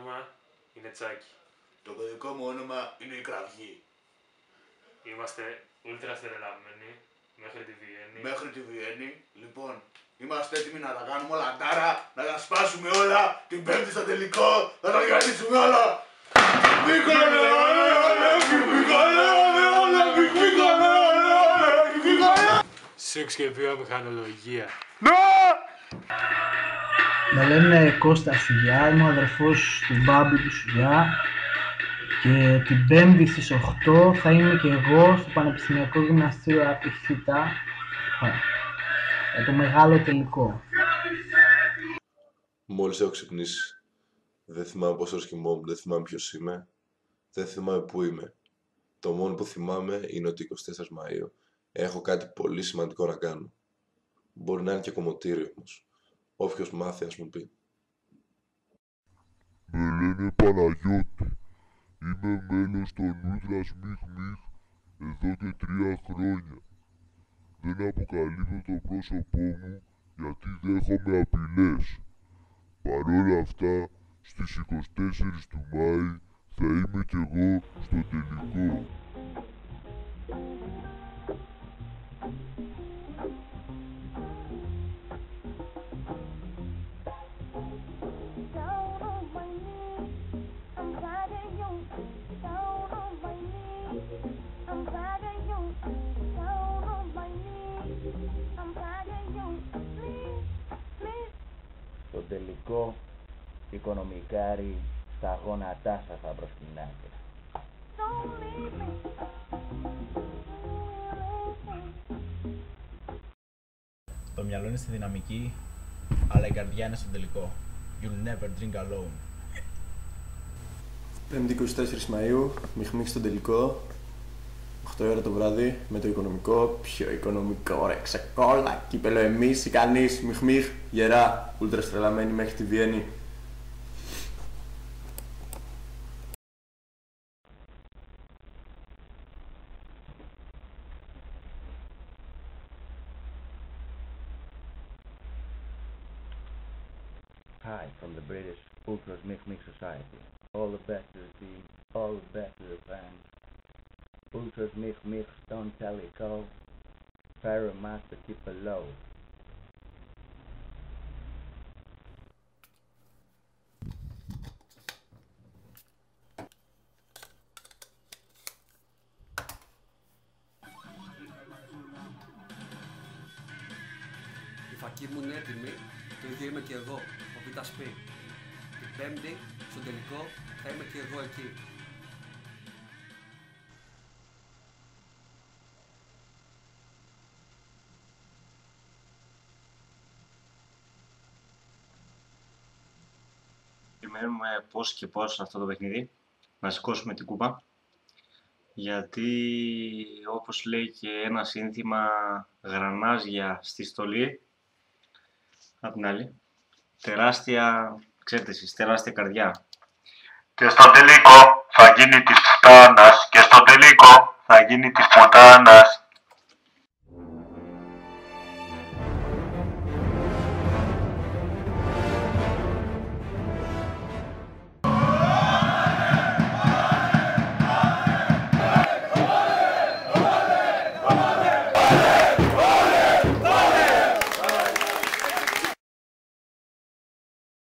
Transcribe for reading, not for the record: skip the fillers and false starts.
όνομα είναι Τσάκη. Το παιδικό μου όνομα είναι η Κραυγή. Είμαστε ούλτρα στερελαμμένοι μέχρι τη Βιέννη. Μέχρι τη Βιέννη, λοιπόν, είμαστε έτοιμοι να τα κάνουμε όλα τάρα, να τα σπάσουμε όλα, την Πέμπτη στο τελικό, να τα διαλύσουμε όλα. Σεξ και βιομηχανολογία. Με λένε Κώστα Σουγιά, είμαι ο αδερφός του Μπάμπη του Σουγιά και την Πέμπτη στις 8 θα είμαι και εγώ στο Πανεπιστημιακό Γυμναστήριο Απιθύτα για το μεγάλο τελικό. Μόλις έχω ξυπνήσει. Δεν θυμάμαι πόσο ώρες κοιμόμουν, δεν θυμάμαι ποιος είμαι, δεν θυμάμαι πού είμαι. Το μόνο που θυμάμαι είναι ότι 24 Μαΐου έχω κάτι πολύ σημαντικό να κάνω. Μπορεί να είναι και κομμωτήριο όμως. Όποιος μάθει ας μου πει. Με λένε Παναγιώτη. Είμαι μέλος των Ούλτρας Μιχ Μιχ εδώ και 3 χρόνια. Δεν αποκαλύπτω το πρόσωπό μου γιατί δέχομαι απειλές. Παρ' όλα αυτά, στις 24 του Μάη θα είμαι κι εγώ στο τελικό. Στο τελικό, οικονομικάρι στα γόνατά σας θα προσκυνάτε. Το μυαλό είναι στη δυναμική, αλλά η καρδιά είναι στο τελικό. You'll never drink alone. 5η 24 Μαΐου, Μιχ Μιχ στο τελικό. 8 ώρα το βράδυ με το οικονομικό. Πιο οικονομικό ρε, ξεκόλα. Κύπελο εμείς ή κανείς. Μιχ Μιχ, γερά, ούλτρα στρελαμένοι μέχρι τη Βιέννη. Hi from the British Ultras Mix Mix Society. All the best to the team, all the best to the fans. Ultras Mix Mix don't Teleco. Pharaoh Master keep it low. Η φακή μου είναι έτοιμη, το ίδιο είμαι και εγώ, ο Β' Σπ. Την Πέμπτη, στο τελικό, θα είμαι και εγώ εκεί. Περιμένουμε πώς και πώς αυτό το παιχνίδι, να σηκώσουμε την κούπα. Γιατί, όπως λέει και ένα σύνθημα, γρανάζια στη στολή. Απ' την άλλη, τεράστια, ξέρετε εσείς, τεράστια καρδιά. Και στο τελικό θα γίνει της πουτάνας, και στο τελικό θα γίνει της πουτάνας.